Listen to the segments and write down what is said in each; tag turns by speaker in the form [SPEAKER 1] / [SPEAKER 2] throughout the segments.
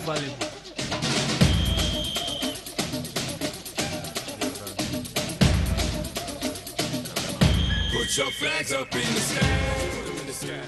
[SPEAKER 1] valuable.
[SPEAKER 2] Put your flags up in the sky. Put them in the sky.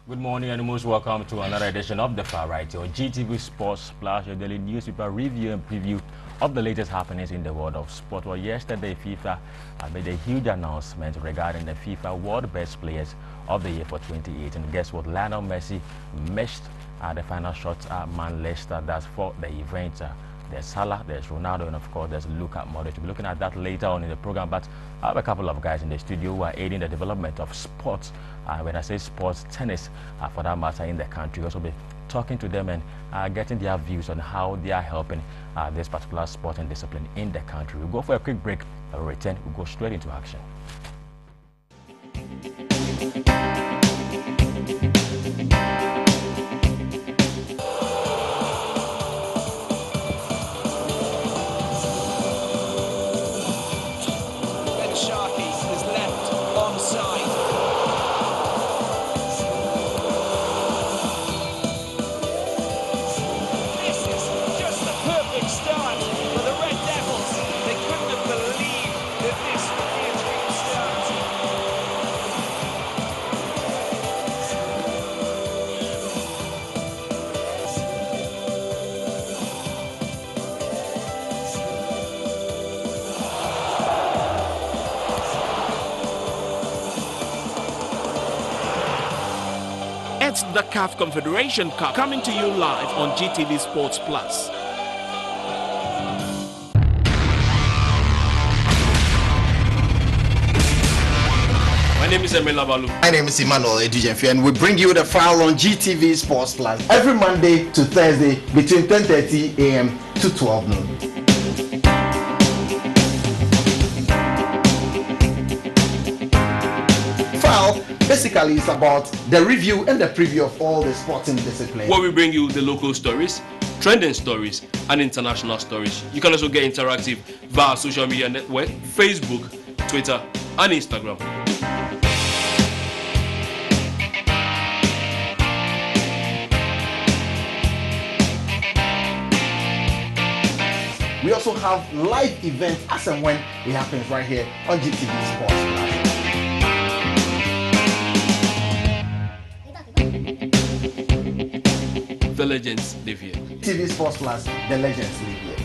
[SPEAKER 3] Good morning and most welcome to another edition of The Far Right, your GTV Sports Splash, your daily newspaper review and preview of the latest happenings in the world of sport. Well, yesterday FIFA made a huge announcement regarding the FIFA World Best Players of the Year for 2018. And guess what? Lionel Messi missed the final shot man list that's for the event. There's Salah, there's Ronaldo, and of course there's Luka Modric. We'll be looking at that later on in the program, but I have a couple of guys in the studio who are aiding the development of sports. When I say sports, tennis for that matter in the country. We'll also be talking to them and getting their views on how they are helping this particular sport and discipline in the country. We'll go for a quick break, we'll return, we'll go straight into action.
[SPEAKER 4] It's the CAF Confederation Cup coming to you live on GTV Sports Plus.
[SPEAKER 1] My name is Emela Balu.
[SPEAKER 5] My name is Emmanuel Edijenfi, and we bring you the file on GTV Sports Plus every Monday to Thursday between 10:30 a.m. to 12 noon. File basically is about the review and the preview of all the sporting disciplines.
[SPEAKER 1] Where we bring you the local stories, trending stories, and international stories. You can also get interactive via social media network, Facebook, Twitter, and Instagram.
[SPEAKER 5] We also have live events as and when it happens right here on GTV Sports Plus.
[SPEAKER 1] The legends live here.
[SPEAKER 5] TV Sports Plus, the legends live here.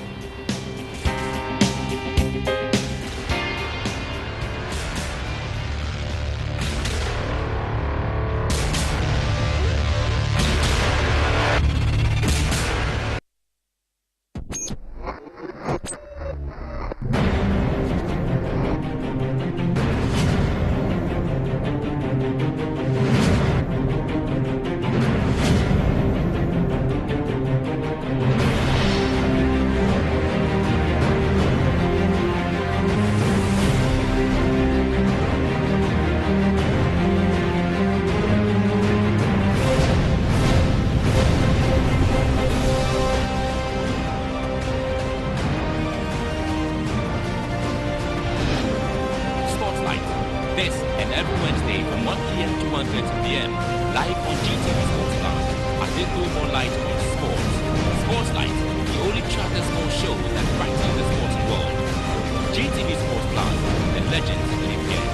[SPEAKER 6] This and every Wednesday from 1 p.m. to 1:30 p.m. live on GTV Sports Lounge. As they throw more light on sports. Sports Light, the only charter sports show that brightens the sports world. GTV Sports Lounge, the legends live here.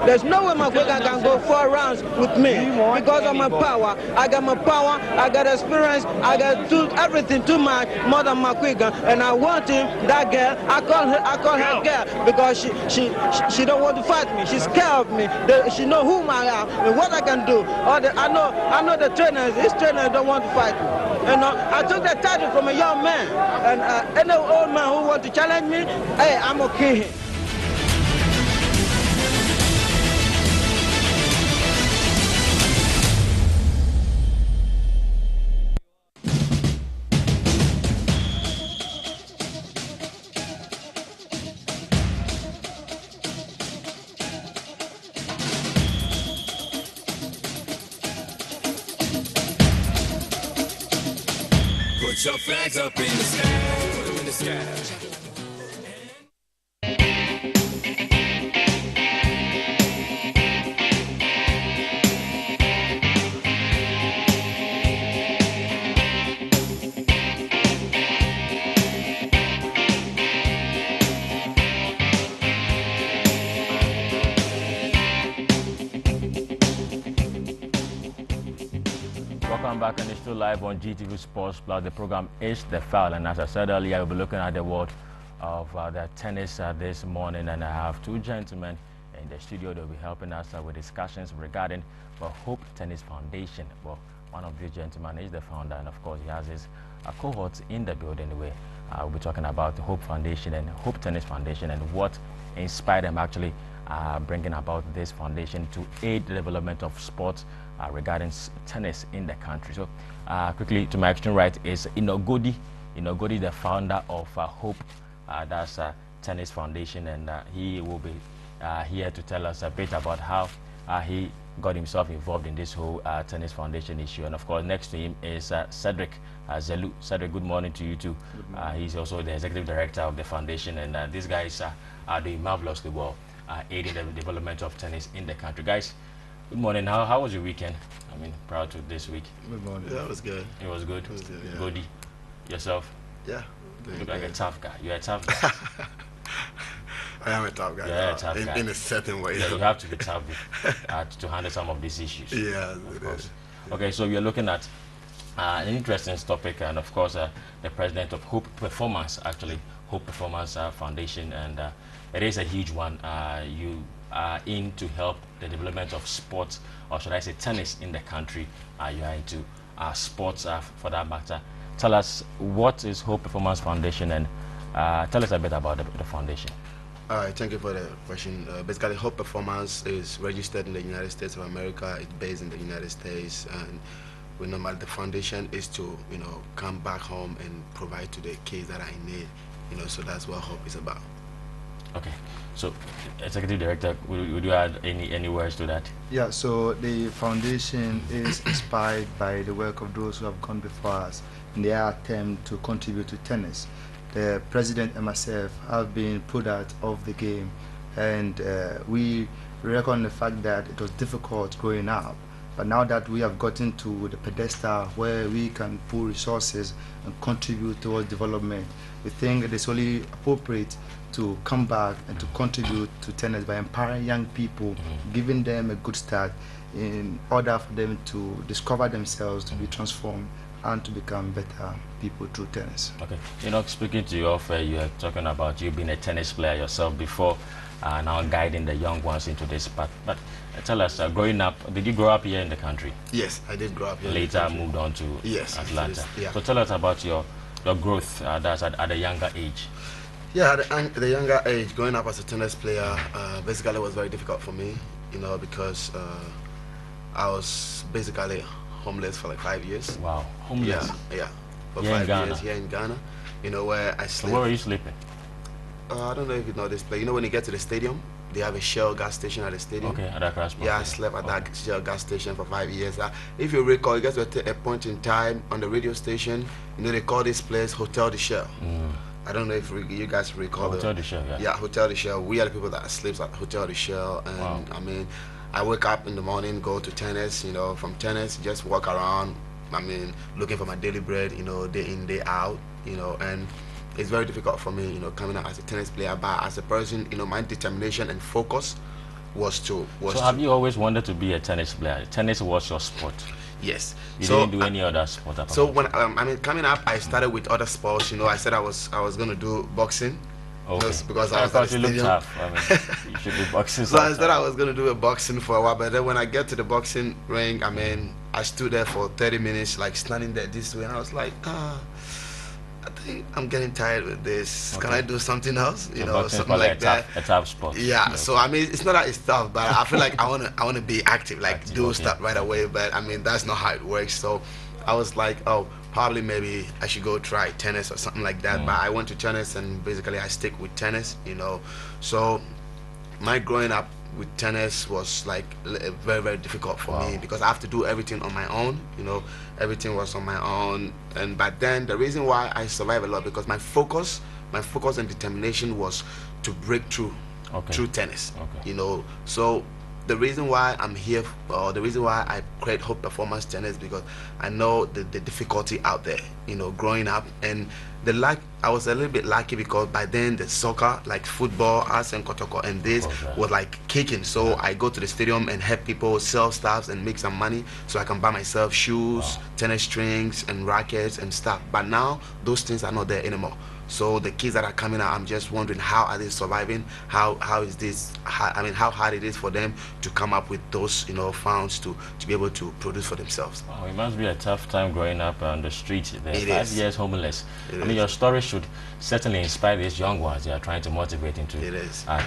[SPEAKER 7] There's no way McGregor can go 4 rounds with me because of my power. I got my power, I got experience, I got everything too much more than McGregor, and I want him. That girl, I call her girl because she don't want to fight me. She's scared of me. She know whom I am and what I can do. I know the trainers. These trainers don't want to fight me. You know, I took the title from a young man, and any old man who want to challenge me, hey, I'm okay.
[SPEAKER 2] Put your flags up in the sky. Put them in the sky.
[SPEAKER 3] Welcome back, and it's still live on GTV Sports Plus. The program is The Foul, and as I said earlier, we'll be looking at the world of the tennis this morning, and I have two gentlemen in the studio that will be helping us with discussions regarding the Hope Tennis Foundation. Well, one of these gentlemen is the founder, and of course he has his cohorts in the building where we'll be talking about the Hope Foundation and Hope Tennis Foundation and what inspired them actually bringing about this foundation to aid the development of sports regarding tennis in the country. So quickly, to my extreme right is Enock Godi. Enock Godi, the founder of Hope, that's Tennis Foundation, and he will be here to tell us a bit about how he got himself involved in this whole Tennis Foundation issue. And of course, next to him is Cedric Dzelu. Cedric, good morning to you too. He's also the executive director of the foundation, and these guys are doing marvelously well, aiding the development of tennis in the country. Guys, good morning. How was your weekend? I mean, prior to this week.
[SPEAKER 8] Good morning.
[SPEAKER 5] Yeah, it was good.
[SPEAKER 3] It was good.
[SPEAKER 8] It was good,
[SPEAKER 5] yeah.
[SPEAKER 3] Godi, yourself?
[SPEAKER 5] Yeah.
[SPEAKER 3] You look like a tough guy. You're a tough guy.
[SPEAKER 8] I am a tough guy.
[SPEAKER 3] Yeah, a tough guy.
[SPEAKER 8] In a certain way.
[SPEAKER 3] Yeah, you have to be tough to handle some of these issues.
[SPEAKER 8] Yeah,
[SPEAKER 3] of
[SPEAKER 8] it
[SPEAKER 3] course.
[SPEAKER 8] is.
[SPEAKER 3] Okay, so we are looking at an interesting topic, and of course, the president of Hope Performance, actually, Hope Performance Foundation, and it is a huge one. You are in to help the development of sports, or should I say tennis, in the country. You are into sports for that matter. Tell us, what is Hope Performance Foundation, and tell us a bit about the foundation.
[SPEAKER 8] All right, thank you for the question. Basically, Hope Performance is registered in the United States of America. It's based in the United States, and we normally the foundation is to come back home and provide to the kids that are in need. So that's what Hope is about.
[SPEAKER 3] Okay, so Executive Director, would you add any words to that?
[SPEAKER 9] Yeah, so the foundation is inspired by the work of those who have gone before us in their attempt to contribute to tennis. The president and myself have been put out of the game, and we reckon the fact that it was difficult growing up, but now that we have gotten to the pedestal where we can pool resources and contribute towards development, we think it is only appropriate to come back and to contribute to tennis by empowering young people, giving them a good start in order for them to discover themselves, to be transformed, and to become better people through tennis.
[SPEAKER 3] Okay, speaking to you off, you are talking about you being a tennis player yourself before, now guiding the young ones into this path. But tell us, growing up, did you grow up here in the country?
[SPEAKER 8] Yes, I did grow up here.
[SPEAKER 3] Later moved on to Atlanta.
[SPEAKER 8] Yeah.
[SPEAKER 3] So tell us about your growth that's at a younger age.
[SPEAKER 8] Yeah, at the younger age, growing up as a tennis player, basically it was very difficult for me, because I was basically homeless for like 5 years.
[SPEAKER 3] Wow, homeless?
[SPEAKER 8] Yeah. For
[SPEAKER 3] Here
[SPEAKER 8] 5
[SPEAKER 3] in Ghana?
[SPEAKER 8] years here in Ghana, where I slept.
[SPEAKER 3] So where were you sleeping?
[SPEAKER 8] I don't know if you know this place. When you get to the stadium, they have a Shell gas station at the stadium.
[SPEAKER 3] Okay, at that crash.
[SPEAKER 8] Yeah, I slept at that Shell gas station for 5 years. If you recall, it gets to a point in time on the radio station, they call this place Hotel de Shell. I don't know if you guys recall.
[SPEAKER 3] Hotel de Shell, yeah.
[SPEAKER 8] Yeah, Hotel de Shell. We are the people that sleeps at Hotel de Shell, and
[SPEAKER 3] wow.
[SPEAKER 8] I mean, I wake up in the morning, go to tennis. From tennis, just walk around. I mean, looking for my daily bread. Day in, day out. And it's very difficult for me. Coming out as a tennis player, but as a person, my determination and focus was to.
[SPEAKER 3] So have you always wanted to be a tennis player? Tennis was your sport.
[SPEAKER 8] Yes.
[SPEAKER 3] You didn't do any other sport apart
[SPEAKER 8] So when coming up, I started with other sports. I said I was going to do boxing,
[SPEAKER 3] Okay.
[SPEAKER 8] Just because I was at the
[SPEAKER 3] you look
[SPEAKER 8] stadium.
[SPEAKER 3] tough. I mean, you should do boxing.
[SPEAKER 8] So I said I was going to do a boxing for a while, but then when I get to the boxing ring, I mean, I stood there for 30 minutes, like standing there this way, and I was like, I think I'm getting tired with this.
[SPEAKER 3] Okay.
[SPEAKER 8] Can I do something else? You
[SPEAKER 3] So
[SPEAKER 8] know,
[SPEAKER 3] boxing is
[SPEAKER 8] something
[SPEAKER 3] probably
[SPEAKER 8] like that.
[SPEAKER 3] a tough sport.
[SPEAKER 8] Yeah.
[SPEAKER 3] Okay.
[SPEAKER 8] So I mean, it's not that it's tough, but I feel like I wanna be active, like
[SPEAKER 3] Active,
[SPEAKER 8] do
[SPEAKER 3] okay.
[SPEAKER 8] stuff right away. But I mean, that's not how it works. So I was like, oh, probably maybe I should go try tennis or something like that. But I went to tennis, and basically I stick with tennis. You know, so my growing up with tennis was like very, very difficult for me because I have to do everything on my own. You know, everything was on my own. And but then the reason why I survived a lot because my focus and determination was to break through through tennis. You know, so the reason why I'm here, or the reason why I create Hope Performance Tennis, because I know the difficulty out there, you know, growing up. And I was a little bit lucky because by then the soccer, like football, us and Kotoko and this was like kicking. So I go to the stadium and help people sell stuff and make some money so I can buy myself shoes, tennis strings and rackets and stuff. But now those things are not there anymore. So the kids that are coming out, I'm just wondering how are they surviving? How is this? I mean, how hard it is for them to come up with those, you know, funds to be able to produce for themselves.
[SPEAKER 3] Oh, it must be a tough time growing up on the street. They're
[SPEAKER 8] It
[SPEAKER 3] 5
[SPEAKER 8] is.
[SPEAKER 3] years homeless. I mean, your story should certainly inspire these young ones they are trying to motivate into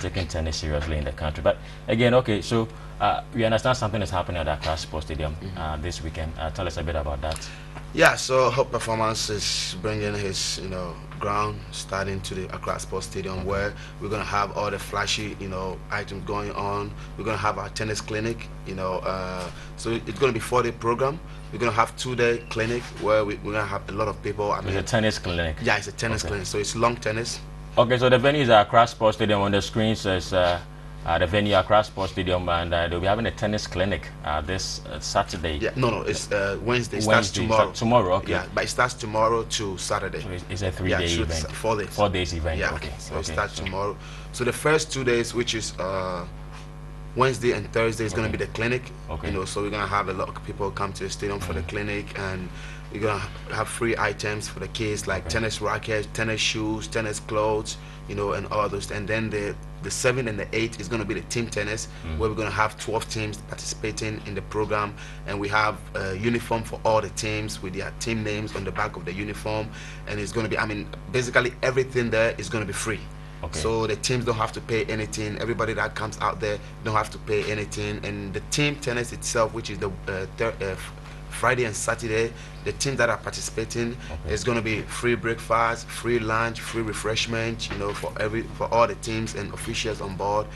[SPEAKER 3] taking tennis seriously in the country. But again, okay, so we understand something is happening at Accra Sports Stadium this weekend. Tell us a bit about that.
[SPEAKER 8] Yeah, so Hope Performance is bringing his, you know, ground starting to the Accra Sports Stadium, where we're gonna have all the flashy, you know, items going on. We're gonna have our tennis clinic, you know. So it's gonna be 4-day program. We're gonna have 2-day clinic where we're gonna have a lot of people. I mean,
[SPEAKER 3] It's a tennis clinic.
[SPEAKER 8] Yeah, it's a tennis clinic. So it's long tennis.
[SPEAKER 3] Okay, so the venue is at Accra Sports Stadium. On the screen says the venue Accra Sports Stadium, and they'll be having a tennis clinic this Saturday.
[SPEAKER 8] Yeah, no, it's Wednesday. It starts tomorrow.
[SPEAKER 3] Tomorrow, okay.
[SPEAKER 8] Yeah, but it starts tomorrow to Saturday.
[SPEAKER 3] So it's a 3-day
[SPEAKER 8] so
[SPEAKER 3] event.
[SPEAKER 8] It's 4 days.
[SPEAKER 3] 4 days event.
[SPEAKER 8] Yeah.
[SPEAKER 3] Okay.
[SPEAKER 8] So it starts tomorrow. So the first 2 days, which is Wednesday and Thursday, is going to be the clinic.
[SPEAKER 3] Okay.
[SPEAKER 8] You know, so we're going to have a lot of people come to the stadium for the clinic, and we're going to have free items for the kids, like tennis rackets, tennis shoes, tennis clothes, you know, and all those. And then the 7th and the 8th is going to be the team tennis, where we're going to have 12 teams participating in the program, and we have a uniform for all the teams with their team names on the back of the uniform. And it's going to be, I mean, basically everything there is going to be free.
[SPEAKER 3] Okay.
[SPEAKER 8] So the teams don't have to pay anything. Everybody that comes out there don't have to pay anything. And the team tennis itself, which is the Friday and Saturday, the teams that are participating is going to be free breakfast, free lunch, free refreshment, you know, for all the teams and officials on board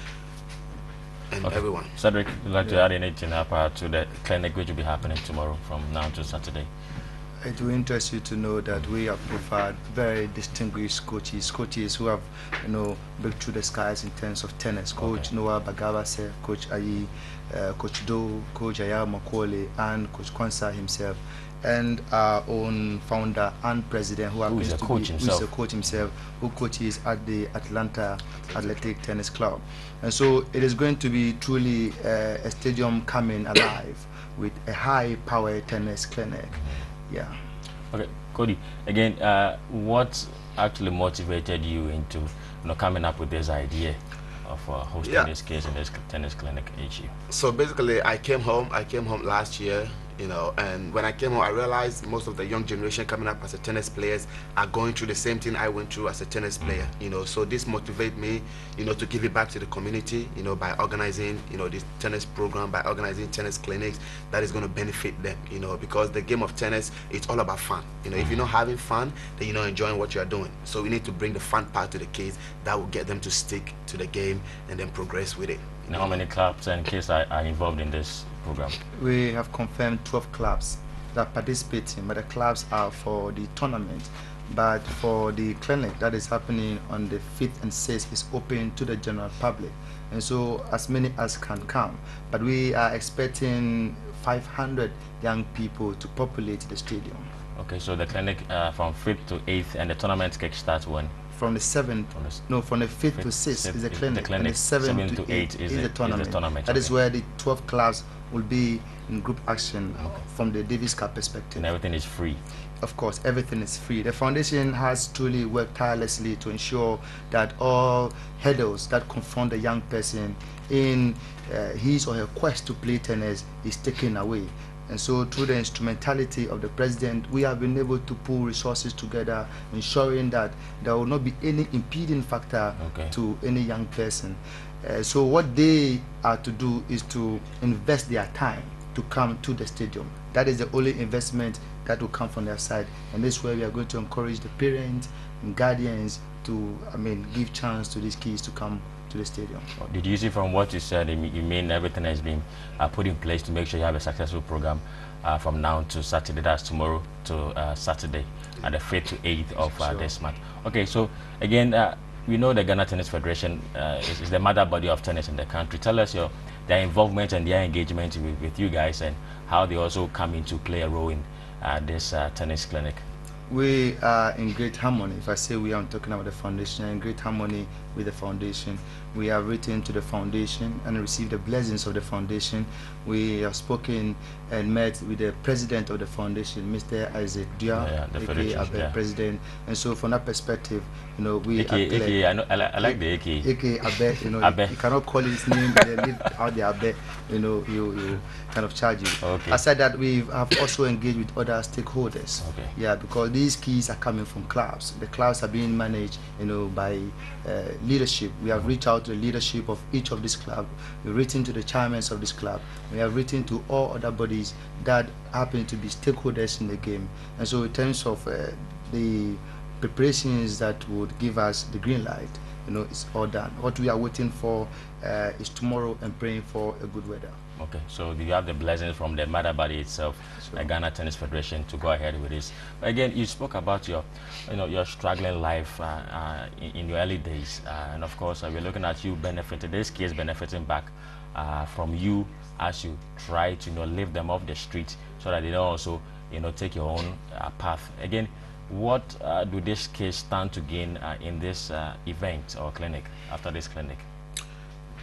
[SPEAKER 8] and everyone.
[SPEAKER 3] Cedric, would you like to add anything up to the clinic which will be happening tomorrow from now to Saturday?
[SPEAKER 9] It will interest you to know that we have preferred very distinguished coaches who have, you know, break through the skies in terms of tennis. Coach Noah Bagavase, Coach Ayi, Coach Do, Coach Aya Makole, and Coach Kwanzaa himself, and our own founder and president, who is a coach himself, who coaches at the Atlanta Athletic Tennis Club. And so it is going to be truly a stadium coming alive with a high-powered tennis clinic. Yeah. Okay,
[SPEAKER 3] Godi. Again, what actually motivated you into, coming up with this idea of hosting this case in this tennis clinic each year?
[SPEAKER 8] So basically, I came home last year, you know, and when I came home, I realized most of the young generation coming up as a tennis players are going through the same thing I went through as a tennis player, you know. So this motivated me, you know, to give it back to the community, you know, by organizing, you know, this tennis program, by organizing tennis clinics that is going to benefit them, you know, because the game of tennis, it's all about fun. You know, if you're not having fun, then you're not enjoying what you're doing. So we need to bring the fun part to the kids that will get them to stick to the game and then progress with it.
[SPEAKER 3] Now, how many clubs and kids are involved in this program?
[SPEAKER 9] We have confirmed 12 clubs that participating, but the clubs are for the tournament. But for the clinic that is happening on the 5th and 6th is open to the general public, and so as many as can come. But we are expecting 500 young people to populate the stadium.
[SPEAKER 3] Okay, so the clinic from 5th to 8th, and the tournament kick starts when?
[SPEAKER 9] From the 7th, from the 5th to 6th is the clinic, and the 7th to 8th is the tournament. That is where the 12 clubs will be in group action from the Davis Cup perspective.
[SPEAKER 3] And everything is free.
[SPEAKER 9] Of course, everything is free. The foundation has truly worked tirelessly to ensure that all hurdles that confront the young person in his or her quest to play tennis is taken away. And so through the instrumentality of the president, we have been able to pull resources together, ensuring that there will not be any impeding factor to any young person. So what they are to do is to invest their time to come to the stadium. That is the only investment that will come from their side. And this is where we are going to encourage the parents and guardians to, give chance to these kids to come to the stadium.
[SPEAKER 3] Did you see from what you said, you mean everything has been put in place to make sure you have a successful program from now to Saturday, that's tomorrow to Saturday, at the 5th to 8th of this month. Okay, so again, we know the Ghana Tennis Federation is the mother body of tennis in the country. Tell us their involvement and their engagement with you guys, and how they also come in to play a role in this tennis clinic.
[SPEAKER 9] We are in great harmony. If I say we, I'm talking about the foundation, in great harmony with the foundation. We have written to the foundation and received the blessings of the foundation. We have spoken and met with the president of the foundation, Mr. Isaac Dia, aka president. And so from that perspective, we
[SPEAKER 3] AKA, I like the AKA.
[SPEAKER 9] AKA Abe, you cannot call his name, but they leave out the Abe, you kind of charge you.
[SPEAKER 3] Okay.
[SPEAKER 9] Aside that, we have also engaged with other stakeholders. Okay. Yeah, because these keys are coming from clubs. The clubs are being managed, by leadership. We have reached out to the leadership of each of these clubs. We've written to the chairmen of this club. We have written to all other bodies that happen to be stakeholders in the game. And so in terms of the preparations that would give us the green light, it's all done. What we are waiting for is tomorrow and praying for a good weather.
[SPEAKER 3] Okay, so you have the blessings from the mother body itself, the Ghana Tennis Federation, to go ahead with this. Again, you spoke about your struggling life in your early days, and of course, we're looking at you benefiting. This case benefiting back from you as you try to lift them off the street, so that they don't also take your own path. Again, what do this case stand to gain in this event or clinic, after this clinic?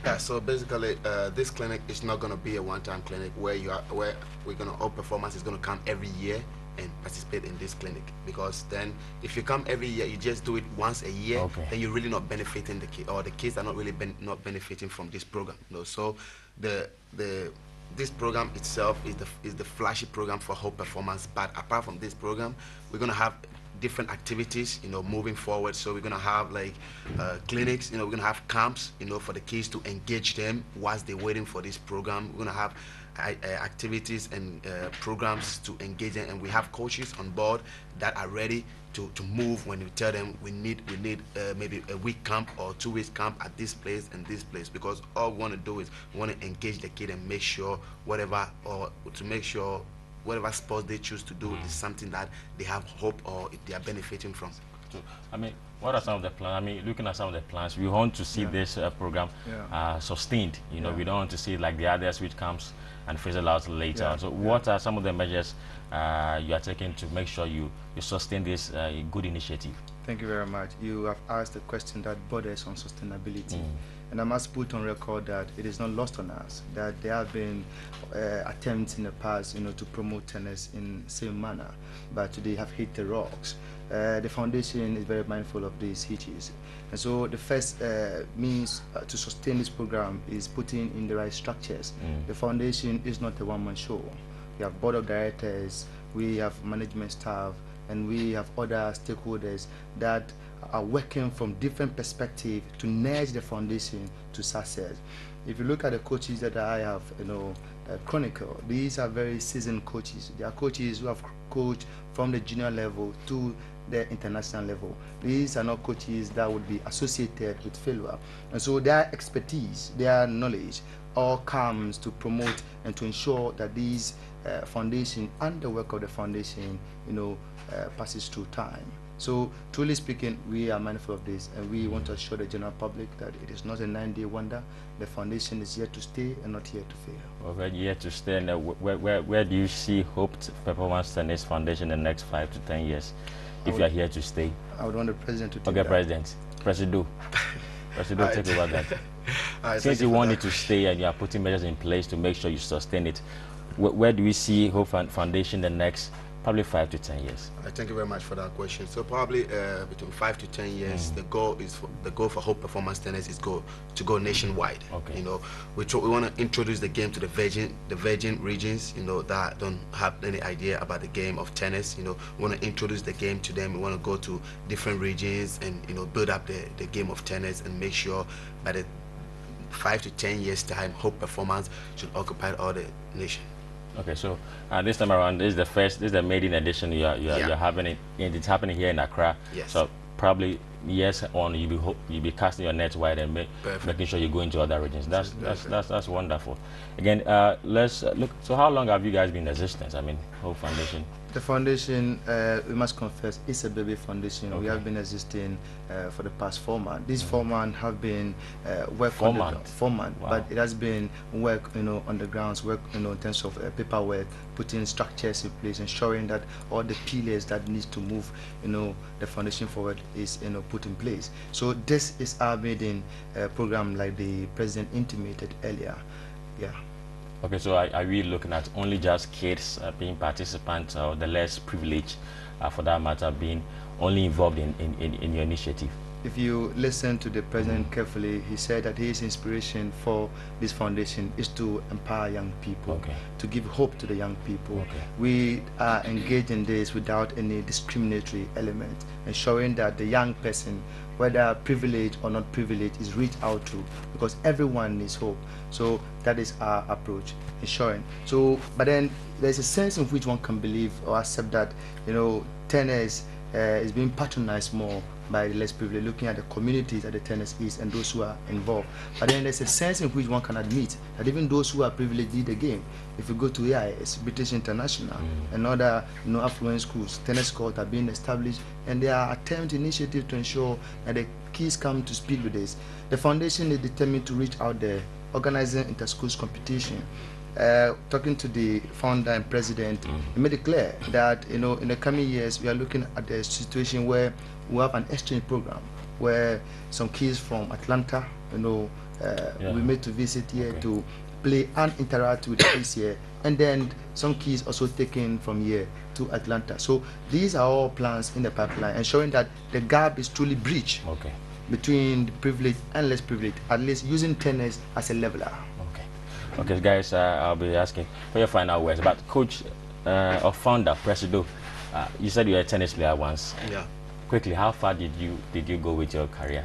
[SPEAKER 8] Yeah, so basically, this clinic is not going to be a one-time clinic where we're going to, all performance is going to come every year and participate in this clinic. Because then, if you come every year, you just do it once a year, then you're really not benefiting the kid, or the kids are not really not benefiting from this program. So this program itself is the flashy program for whole performance. But apart from this program, we're going to have different activities, moving forward. So we're gonna have like clinics, we're gonna have camps, for the kids to engage them whilst they're waiting for this program. We're gonna have activities and programs to engage them, and we have coaches on board that are ready to move when we tell them we need maybe a week camp or 2 weeks camp at this place and this place, because all we want to do is we want to engage the kid and make sure whatever sports they choose to do is something that they have hope or they are benefiting from.
[SPEAKER 3] What are some of the plans? Looking at some of the plans, we want to see this program sustained. We don't want to see like the others which comes and fizzle out later. So what are some of the measures you are taking to make sure you sustain this good initiative?
[SPEAKER 9] Thank you very much. You have asked a question that borders on sustainability. And I must put on record that it is not lost on us that there have been attempts in the past, to promote tennis in the same manner, but they have hit the rocks. The foundation is very mindful of these hitches, and so the first means to sustain this program is putting in the right structures. The foundation is not a one-man show. We have board of directors, we have management staff, and we have other stakeholders that are working from different perspectives to nudge the foundation to success. If you look at the coaches that I have, chronicle, these are very seasoned coaches. They are coaches who have coached from the junior level to the international level. These are not coaches that would be associated with failure. And so their expertise, their knowledge, all comes to promote and to ensure that these foundation and the work of the foundation, passes through time. So, truly speaking, we are mindful of this, and we want to assure the general public that it is not a 9-day wonder. The foundation is here to stay and not here to fail.
[SPEAKER 3] Well, we're here to stay. And where do you see Hope Performance Tennis Foundation in the next 5 to 10 years, if you are here to stay?
[SPEAKER 9] I would want the president to take
[SPEAKER 3] that. President. Presido, take over that. Since you want it to stay and you are putting measures in place to make sure you sustain it, where do we see Hope Foundation the next probably 5 to 10 years?
[SPEAKER 8] Thank you very much for that question. So probably between 5 to 10 years, the goal for Hope Performance Tennis is to go nationwide.
[SPEAKER 3] Okay.
[SPEAKER 8] You know, we want to introduce the game to the virgin regions. You know, that don't have any idea about the game of tennis. You know, we want to introduce the game to them. We want to go to different regions and build up the game of tennis and make sure by the 5 to 10 years time, Hope Performance should occupy all the nation.
[SPEAKER 3] Okay, so this time around, this is the maiden edition you're having it, and it's happening here in Accra.
[SPEAKER 8] Yes.
[SPEAKER 3] So probably years on, you'll be casting your nets wide and making sure you go into other regions. That's wonderful. Again, let's look. So how long have you guys been in existence? I mean, Hope Foundation.
[SPEAKER 9] The foundation, we must confess, is a baby foundation. Okay. We have been existing for the past 4 months. These 4 months have been work
[SPEAKER 3] 4 months.
[SPEAKER 9] 4 months,
[SPEAKER 3] wow.
[SPEAKER 9] But it has been work, on the grounds, work, in terms of paperwork, putting structures in place, ensuring that all the pillars that needs to move, the foundation forward is, put in place. So this is our maiden program, like the president intimated earlier. Yeah.
[SPEAKER 3] Okay, so are we looking at only just kids being participants, or the less privileged, for that matter, being only involved in your initiative?
[SPEAKER 9] If you listen to the president carefully, he said that his inspiration for this foundation is to empower young people, to give hope to the young people. We are engaged in this without any discriminatory element, ensuring that the young person, whether privileged or not privileged, is reached out to, because everyone needs hope. So that is our approach, ensuring. So, but then there's a sense in which one can believe or accept that, tennis is being patronized more by the less privileged, looking at the communities that the tennis is and those who are involved. But then there's a sense in which one can admit that even those who are privileged lead the game. If you go to AIS, British International, and other affluent schools, tennis courts are being established, and there are attempt initiatives to ensure that the kids come to speed with this. The foundation is determined to reach out there, organizing inter-schools competition. Talking to the founder and president, he made it clear that in the coming years we are looking at the situation where we have an exchange program where some kids from Atlanta, we made to visit here to play and interact with the kids here, and then some kids also taken from here to Atlanta. So these are all plans in the pipeline, ensuring that the gap is truly bridged between the privileged and less privileged, at least using tennis as a leveler.
[SPEAKER 3] Okay, guys, I'll be asking for your final words. But coach or founder, Presido, you said you were a tennis player once.
[SPEAKER 8] Yeah.
[SPEAKER 3] Quickly, how far did you go with your career?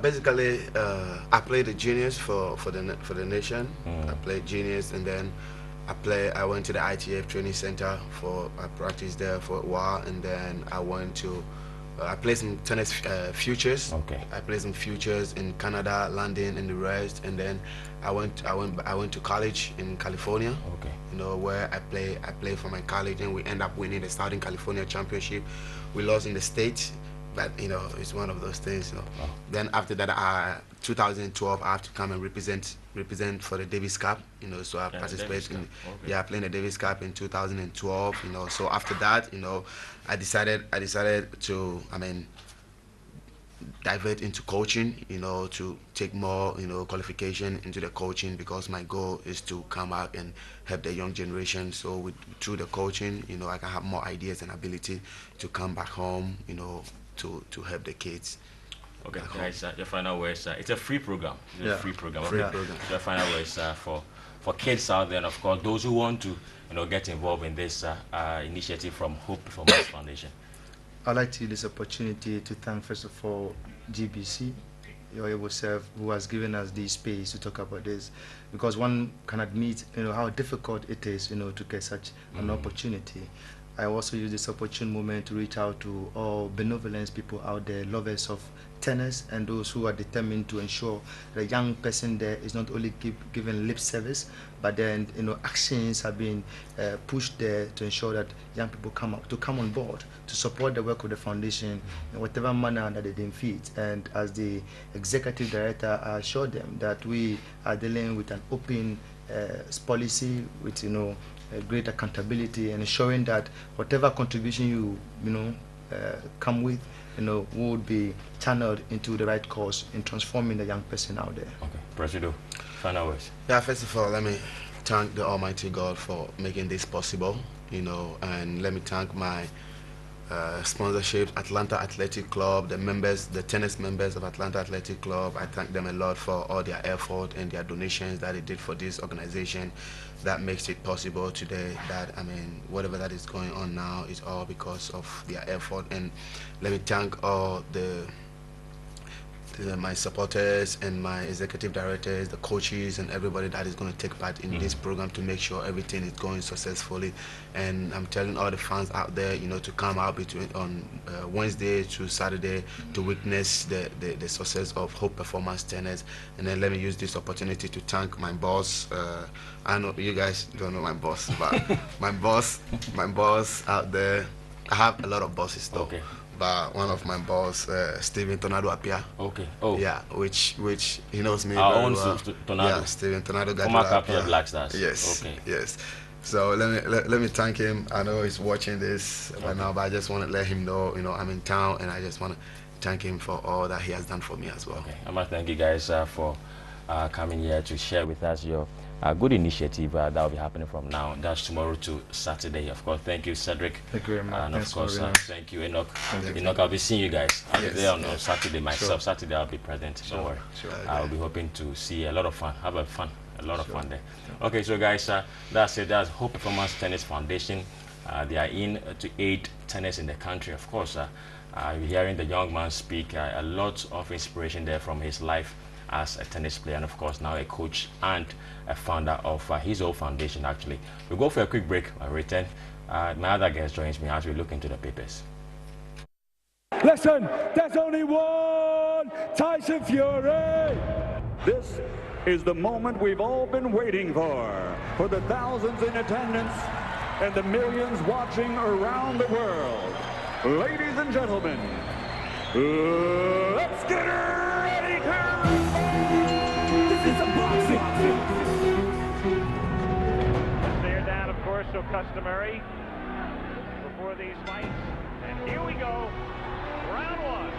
[SPEAKER 8] Basically, I played the juniors for the nation. I played juniors, and then I went to the ITF training center I practiced there for a while, and then I went to I played some tennis futures. I played some futures in Canada, London, and the rest. And then I went to college in California. Where I play for my college, and we end up winning the Southern California Championship. We lost in the States, but it's one of those things. Then after that, 2012, I have to come and represent for the Davis Cup. So I participated in playing the Davis Cup in 2012. So after that, I decided to divert into coaching. To take more qualification into the coaching, because my goal is to come out and help the young generation. So through the coaching, I can have more ideas and ability to come back home. To help the kids.
[SPEAKER 3] Okay, guys, your final words. It's a free program. It's a free program.
[SPEAKER 8] Program.
[SPEAKER 3] Your final words for kids out there, and of course those who want to get involved in this initiative from Hope Performance Foundation.
[SPEAKER 9] I'd like to use this opportunity to thank, first of all, GBC, your able self, who has given us the space to talk about this, because one can admit how difficult it is to get such an opportunity. I also use this opportune moment to reach out to all benevolence people out there, lovers of tennis, and those who are determined to ensure the young person there is not only given lip service, but then actions have been pushed there to ensure that young people come on board to support the work of the foundation in whatever manner that they deem fit. And as the executive director, I assured them that we are dealing with an open policy with great accountability, and ensuring that whatever contribution you come with, would be channeled into the right cause in transforming the young person out there.
[SPEAKER 3] Okay, Presido, final words.
[SPEAKER 8] Yeah, first of all, let me thank the Almighty God for making this possible, and let me thank my sponsorship, Atlanta Athletic Club, the members, the tennis members of Atlanta Athletic Club. I thank them a lot for all their effort and their donations that they did for this organization that makes it possible today. That, I mean, whatever that is going on now is all because of their effort. And let me thank all my supporters and my executive directors, the coaches, and everybody that is going to take part in this program to make sure everything is going successfully. And I'm telling all the fans out there, to come out on Wednesday to Saturday to witness the success of Hope Performance Tennis. And then let me use this opportunity to thank my boss. I know you guys don't know my boss, but my boss out there. I have a lot of bosses though.
[SPEAKER 3] Okay.
[SPEAKER 8] But one of my boss, Steven Tornado Apia.
[SPEAKER 3] Okay. Oh.
[SPEAKER 8] Yeah, which he knows me
[SPEAKER 3] Our
[SPEAKER 8] very
[SPEAKER 3] own
[SPEAKER 8] well.
[SPEAKER 3] Tornado.
[SPEAKER 8] Yeah, Steven Tornado.
[SPEAKER 3] Former captain of Black Stars.
[SPEAKER 8] Yes.
[SPEAKER 3] Okay.
[SPEAKER 8] Yes. So let me thank him. I know he's watching this right now, but I just want to let him know, I'm in town, and I just want to thank him for all that he has done for me as well.
[SPEAKER 3] Okay. I must thank you guys for coming here to share with us your good initiative that will be happening from now. That's tomorrow to Saturday. Of course, thank you, Cedric.
[SPEAKER 9] Thank you very much.
[SPEAKER 3] And of course, thank you, Enoch.
[SPEAKER 8] Thank
[SPEAKER 3] Enoch, I'll be seeing you guys. I'll be there on
[SPEAKER 8] yes.
[SPEAKER 3] Saturday myself.
[SPEAKER 9] Sure.
[SPEAKER 3] Saturday I'll be present. Don't worry.
[SPEAKER 9] Sure.
[SPEAKER 3] I'll be hoping to see a lot of fun. Have a lot of fun there. Okay, so guys, that's it. That's Hope Performance Tennis Foundation. They are in to aid tennis in the country. Of course, you're hearing the young man speak. A lot of inspiration there from his life as a tennis player, and of course now a coach and a founder of his own foundation. Actually, we'll go for a quick break. I'll return. My other guest joins me as we look into the papers.
[SPEAKER 10] Listen, there's only one Tyson Fury.
[SPEAKER 11] This is the moment we've all been waiting for the thousands in attendance and the millions watching around the world. Ladies and gentlemen, let's get ready to rumble! This is a boxing.
[SPEAKER 12] Stare down, of course, so customary before these fights. And here we go, round one.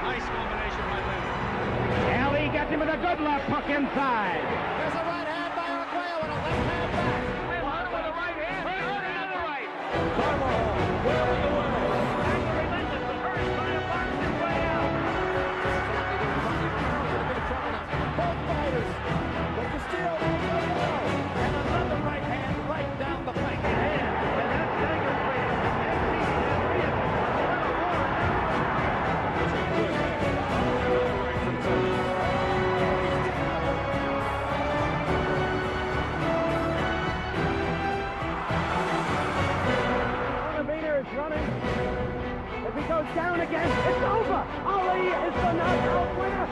[SPEAKER 12] Nice combination right there. Ali gets him with a good left hook inside. There's a right hand by Arguello and a left hand back. One with a right hand, another right. Carvajal, where in the world? And relentless, the first trying to box his way out. Both fighters, but Castillo won't go well. And another right hand right down the flank. And that's Tiger Freedom. Running. If he goes down again, it's over. Ali is the knockout winner.